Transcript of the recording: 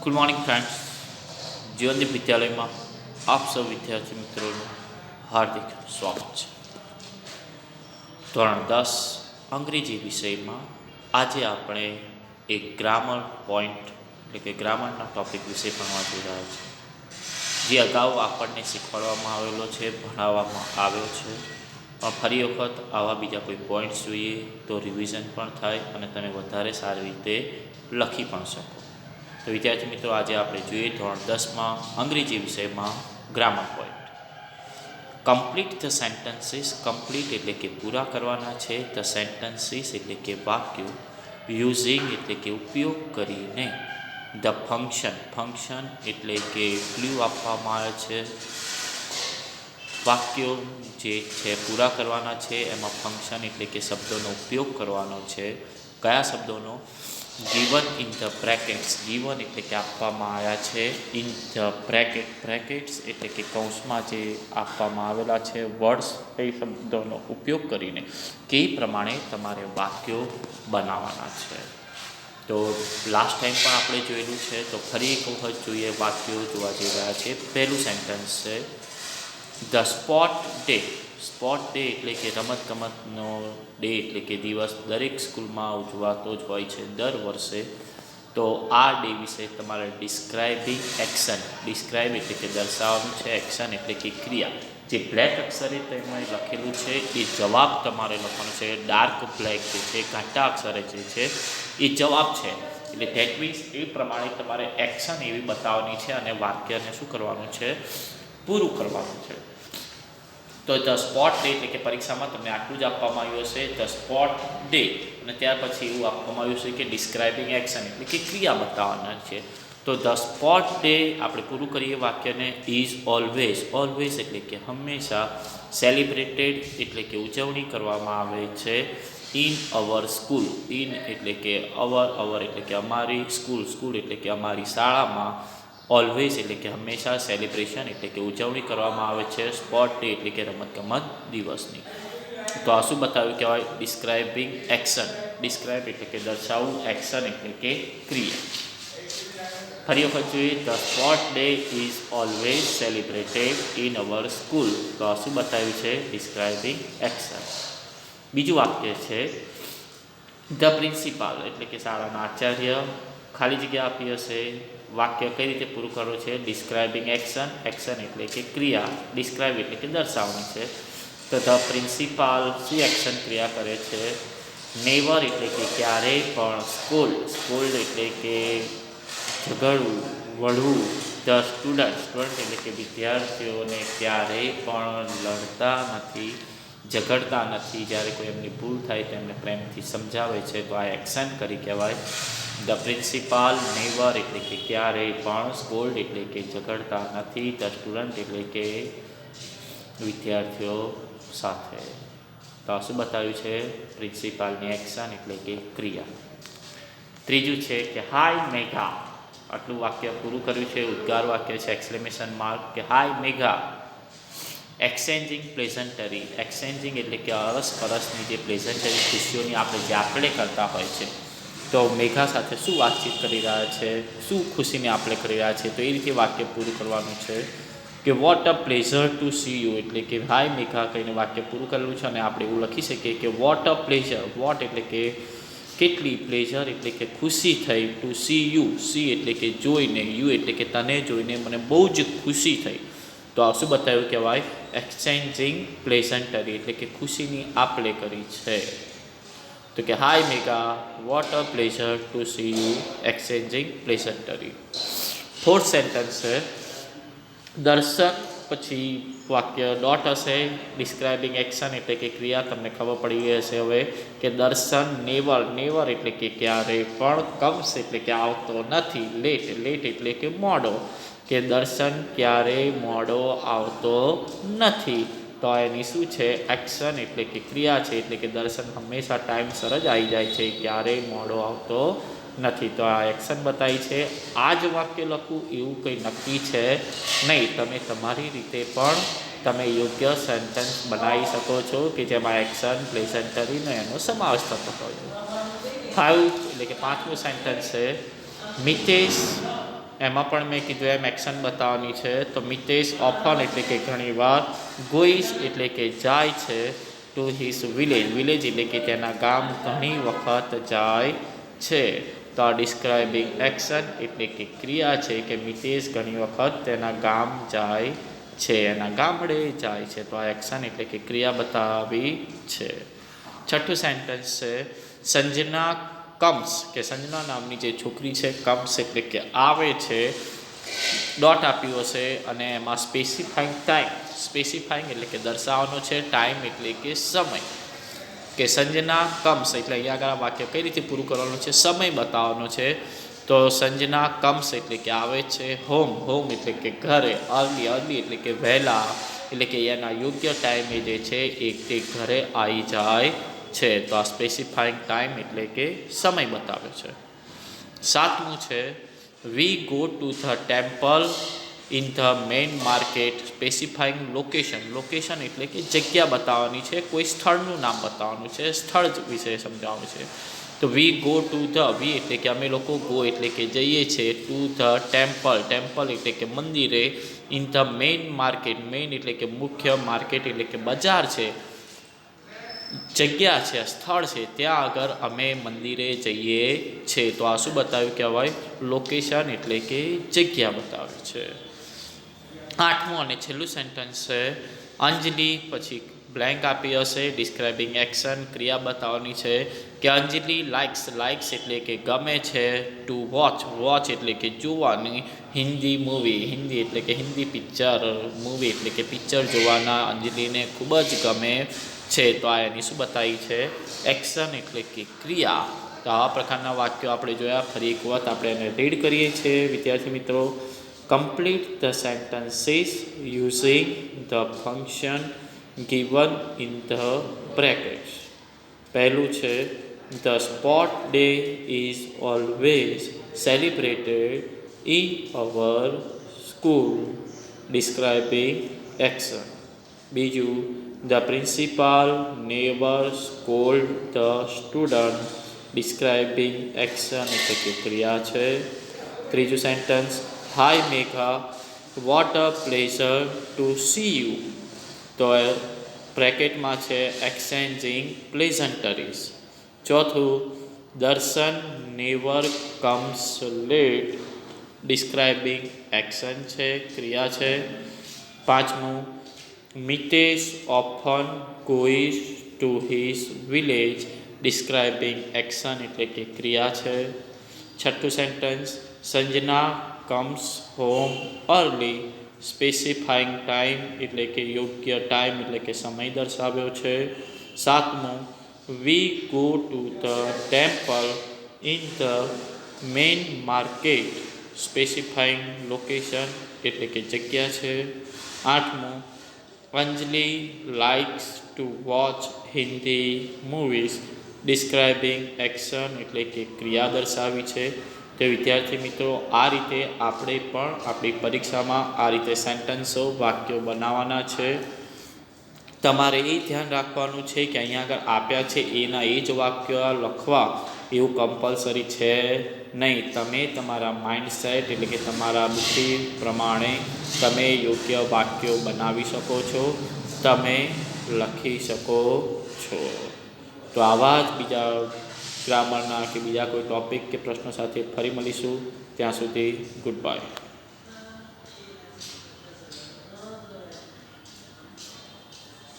Good morning friends, જીવનદીપ વિદ્યાલયમાં આપ સૌ વિદ્યાર્થી મિત્રોનું હાર્દિક સ્વાગત છે. ધોરણ 10 અંગ્રેજી વિષયમાં આજે આપણે એક ગ્રામર પોઈન્ટ એટલે કે ગ્રામરના ટોપિક વિશે ભણવા જઈ રહ્યા છીએ, જે અગાઉ આપણને શીખવાડવામાં આવેલો છે, ભણાવવામાં આવ્યો છે. પણ ફરી વખત આવા બીજા કોઈ પોઈન્ટ્સ જોઈએ તો રિવિઝન પણ થાય અને તમે વધારે સારી રીતે લખી પણ શકો. તો વિદ્યાર્થી મિત્રો, આજે આપણે જોઈએ ધોરણ 10માં અંગ્રેજી વિષયમાં grammar point. Complete the sentences. Complete એટલે કે પૂરા કરવાના છે. ધ સેન્ટન્સીસ એટલે કે વાક્યો. યુઝિંગ એટલે કે ઉપયોગ કરીને. The function. ફંક્શન એટલે કે ક્લ્યુ આપવામાં આવે છે. વાક્યો જે છે પૂરા કરવાના છે, એમાં ફંક્શન એટલે કે શબ્દોનો ઉપયોગ કરવાનો છે. કયા શબ્દોનો? Given in the brackets. Given એટલે કે આપવામાં આવ્યા છે. In the bracket. બ્રેકેટ્સ એટલે કે કૌંસમાં જે આપવામાં આવેલા છે વર્ડ્સ, એ શબ્દોનો ઉપયોગ કરીને કે પ્રમાણે તમારે વાક્યો બનાવવાના છે. તો લાસ્ટ ટાઈમ પણ આપણે જોયેલું છે, તો ફરી એક વખત જોઈએ. વાક્યો જોવા જઈ રહ્યા છે. પહેલું સેન્ટન્સ છે the sport day. Sport day એટલે કે રમતગમતનો ડે એટલે કે દિવસ દરેક સ્કૂલમાં ઉજવાતો જ હોય છે દર વર્ષે. તો આ ડે વિશે તમારે ડિસ્ક્રાઇબિંગ એક્શન. ડિસ્ક્રાઇબ એટલે કે દર્શાવવાનું છે, એક્શન એટલે કે ક્રિયા. જે બ્લેક અક્ષરે તેમાં લખેલું છે એ જવાબ તમારે લખવાનો છે. ડાર્ક બ્લેક જે છે, ઘાટા અક્ષરે જે છે એ જવાબ છે. એટલે ધેટ મીન્સ એ પ્રમાણે તમારે એક્શન એવી બતાવવાની છે અને વાક્યને શું કરવાનું છે? પૂરું કરવાનું છે. તો ધ સ્પોટ ડે એટલે કે પરીક્ષામાં તમને આટલું જ આપવામાં આવ્યું હશે, ધ સ્પોટ ડે, અને ત્યાર પછી એવું આપવામાં આવ્યું છે કે ડિસ્ક્રાઇબિંગ એક્શન એટલે કે ક્રિયા બતાવવાના છે. તો ધ સ્પોટ ડે આપણે પૂરું કરીએ વાક્યને. Is always. ઓલવેઝ એટલે કે હંમેશા. સેલિબ્રેટેડ એટલે કે ઉજવણી કરવામાં આવે છે. In our school. ઇન એટલે કે અવર એટલે કે અમારી સ્કૂલ. સ્કૂલ એટલે કે અમારી શાળામાં. ઓલવેઝ એટલે કે હંમેશા. સેલિબ્રેશન એટલે કે ઉજવણી કરવામાં આવે છે સ્પોર્ટ ડે એટલે કે રમતગમત દિવસની. તો આ શું બતાવ્યું કહેવાય? Describing action. ડિસ્ક્રાઇબ એટલે કે દર્શાવવું, એક્શન એટલે કે ક્રિયા. ફરી વખત જોઈએ. The sport day is always celebrated in our school. તો આ શું બતાવ્યું છે? Describing action. બીજું વાક્ય છે ધ પ્રિન્સિપાલ એટલે કે શાળાના આચાર્ય. ખાલી જગ્યા આપી હશે. વાક્ય કઈ રીતે પૂરું કરવું છે? Describing action. એક્શન એટલે કે ક્રિયા. ડિસ્ક્રાઇબ એટલે કે દર્શાવવાની છે. તો ધ પ્રિન્સિપાલ શું એક્શન ક્રિયા કરે છે? નેવર એટલે કે ક્યારેય પણ. સ્કોલ્ડ એટલે કે ઝઘડવું, વળવું. The student. સ્ટુડન્ટ એટલે કે વિદ્યાર્થીઓને ક્યારેય પણ લડતા નથી, ઝઘડતા નથી. જ્યારે કોઈ એમની ભૂલ થાય તો એમને પ્રેમથી સમજાવે છે, તો આ એક્શન કરી કહેવાય. ધ પ્રિન્સિપાલ નેવર એટલે કે ક્યારેય પણ. સ્કોલ્ડ એટલે કે ઝઘડતા નથી. ધ સ્ટુડન્ટ એટલે કે વિદ્યાર્થીઓ સાથે. તો આ શું બતાવ્યું છે? પ્રિન્સિપાલની એક્શન એટલે કે ક્રિયા. ત્રીજું છે કે હાય મેઘા. આટલું વાક્ય પૂરું કર્યું છે. ઉદ્ગાર વાક્ય છે, એક્સક્લેમેશન માર્ક, કે હાય મેઘા. એક્સચેન્જિંગ પ્લેઝન્ટરી. એક્સચેન્જિંગ એટલે કે અરસપરસની જે પ્લેઝન્ટરી, ખુશીઓની આપણે જે આપણે કરતા હોય છે, તો મેઘા સાથે શું વાતચીત કરી રહ્યા છે, શું ખુશીને આપણે કરી રહ્યા છે, તો એ રીતે વાક્ય પૂરું કરવાનું છે. કે vote a pleasure to see you એટલે કે હાય મેઘા કહીને વાક્ય પૂરું કરેલું છે. અને આપણે એવું લખી શકીએ કે વોટ અ પ્લેઝર. વોટ એટલે કે કેટલી, પ્લેઝર એટલે કે ખુશી થઈ, ટુ સી યુ. સી એટલે કે જોઈને, યુ એટલે કે તને જોઈને મને બહુ જ ખુશી થઈ. તો આ શું બતાવ્યું કહેવાય? એક્સચેન્જિંગ પ્લેઝન્ટરી એટલે કે ખુશીની આપલે કરી છે. તો કે hi Megha, what a pleasure to see you, exchanging pleasantry. Fourth sentence છે દર્શન. પછી વાક્ય ડોટ હશે. ડિસ્ક્રાઇબિંગ એક્શન એટલે કે ક્રિયા. તમને ખબર પડી ગઈ હશે હવે કે દર્શન નેવર. નેવર એટલે કે ક્યારેય પણ. કમ્સ એટલે કે આવતો નથી. લેટ. લેટ એટલે કે મોડો. કે દર્શન ક્યારેય મોડો આવતો નથી. તો એની શું છે? એક્શન એટલે કે ક્રિયા છે. એટલે કે દર્શન હંમેશા ટાઈમસર જ આવી જાય છે, ક્યારેય મોડો આવતો નથી. તો આ એક્શન બતાવી છે. આ જ વાક્ય લખવું એવું કંઈ નક્કી છે નહીં. તમે તમારી રીતે પણ તમે યોગ્ય સેન્ટેન્સ બનાવી શકો છો કે જેમાં એક્શન, પ્લેઝન્ટરીનો એનો સમાવેશ થતો હોય છે. 5 એટલે કે પાંચમું સેન્ટેન્સ છે મિતેશ એમાં પણ મેં કીધું એમ એક્શન બતાવવાની છે. તો મિતેશ ઓફન એટલે કે ઘણીવાર, ગોઈશ એટલે કે જાય છે, ટુ હિઝ વિલેજ, વિલેજ એટલે કે તેના ગામ ઘણી વખત જાય છે. તો આ ડિસ્ક્રાઇબિંગ એક્શન એટલે કે ક્રિયા છે કે મિતેશ ઘણી વખત તેના ગામ જાય છે, એના ગામડે જાય છે. તો આ એક્શન એટલે કે ક્રિયા બતાવી છે. છઠ્ઠું સેન્ટેન્સ છે સંજના કમ્સ, કે સંજના નામની જે છોકરી છે, કમ્સ એટલે કે આવે છે, ડોટ આપ્યો છે અને એમાં સ્પેસિફાઈંગ ટાઈમ, સ્પેસિફાઈંગ એટલે કે દર્શાવવાનો છે, ટાઈમ એટલે કે સમય, કે સંજના કમ્સ એટલે અહીંયા આગળ વાક્ય કઈ રીતે પૂરું કરવાનું છે, સમય બતાવવાનો છે. તો સંજના કમ્સ એટલે કે આવે છે, હોમ, હોમ એટલે કે ઘરે, અર્લી, અર્લી એટલે કે વહેલા, એટલે કે એના યોગ્ય ટાઈમે જે છે એ તે ઘરે આવી જાય છે. તો આ સ્પેસિફાઈંગ ટાઈમ એટલે કે સમય બતાવે છે. સાતમું છે વી go to the temple in the main market, specifying location, location એટલે કે જગ્યા બતાવવાની છે, કોઈ સ્થળનું નામ બતાવવાનું છે, સ્થળ વિશે સમજાવવાનું છે. તો વી ગો ટુ ધ, વી એટલે કે અમે લોકો, ગો એટલે કે જઈએ છીએ, ટુ ધ ટેમ્પલ, ટેમ્પલ એટલે કે મંદિરે, in the main market, main એટલે કે મુખ્ય, માર્કેટ એટલે કે બજાર છે, જગ્યા છે, સ્થળ છે, ત્યાં આગળ અમે મંદિરે જઈએ છીએ. તો આ શું બતાવ્યું કહેવાય, લોકેશન એટલે કે જગ્યા બતાવે છે. આઠમું અને છેલ્લું સેન્ટેન્સ છે અંજલિ, પછી બ્લેન્ક આપી હશે, ડિસ્ક્રાઇબિંગ એક્શન, ક્રિયા બતાવવાની છે કે અંજલિ લાઇક્સ, લાઇક્સ એટલે કે ગમે છે, ટુ વોચ, વોચ એટલે કે જોવાની, હિન્દી મૂવી, હિન્દી એટલે કે હિન્દી પિક્ચર, મૂવી એટલે કે પિક્ચર જોવાના અંજલિને ખૂબ જ ગમે છે. તો આ એની શું બતાવી છે, એક્શન એટલે કે ક્રિયા. તો આવા પ્રકારના વાક્યો આપણે જોયા. ફરી એક વખત આપણે એને રીડ કરીએ છીએ વિદ્યાર્થી મિત્રો. Complete the sentences using the function given in the brackets. પહેલું છે the sport day is always celebrated in our school, describing action. બીજું the principal never scold the student, describing action એટલે કે ક્રિયા છે. ત્રીજું sentence hi Megha, what a pleasure to see you. તો બ્રેકેટમાં છે એક્સચેન્જિંગ પ્લેઝન્ટરીઝ. ચોથું Darshan never comes late, describing action છે, ક્રિયા છે. પાંચમું Mitesh often goes to his village, describing action એટલે કે ક્રિયા છે. છઠ્ઠું sentence Sanjana comes home early, specifying time એટલે કે યોગ્ય ટાઈમ એટલે કે સમય દર્શાવ્યો છે. સાતમું we go to the temple in the main market, specifying location એટલે કે જગ્યા છે. આઠમું Anjali likes to watch Hindi movies, describing action એટલે કે ક્રિયા દર્શાવી છે. તો વિદ્યાર્થી મિત્રો આ રીતે આપણે પણ આપણી પરીક્ષામાં આ રીતે સેન્ટેન્સો, વાક્યો બનાવવાના છે. તમારે એ ધ્યાન રાખવાનું છે કે અહીંયા આગળ આપ્યા છે એના એ જ વાક્ય લખવા એવું કમ્પલસરી છે નહીં. તમે તમારા માઇન્ડસેટ એટલે કે તમારા બુદ્ધિ પ્રમાણે તમે યોગ્ય વાક્યો બનાવી શકો છો, તમે લખી શકો છો. તો આવા જ બીજા ગ્રામરના કે બીજા કોઈ ટૉપિક કે પ્રશ્નો સાથે ફરી મળીશું. ત્યાં સુધી ગુડ બાય.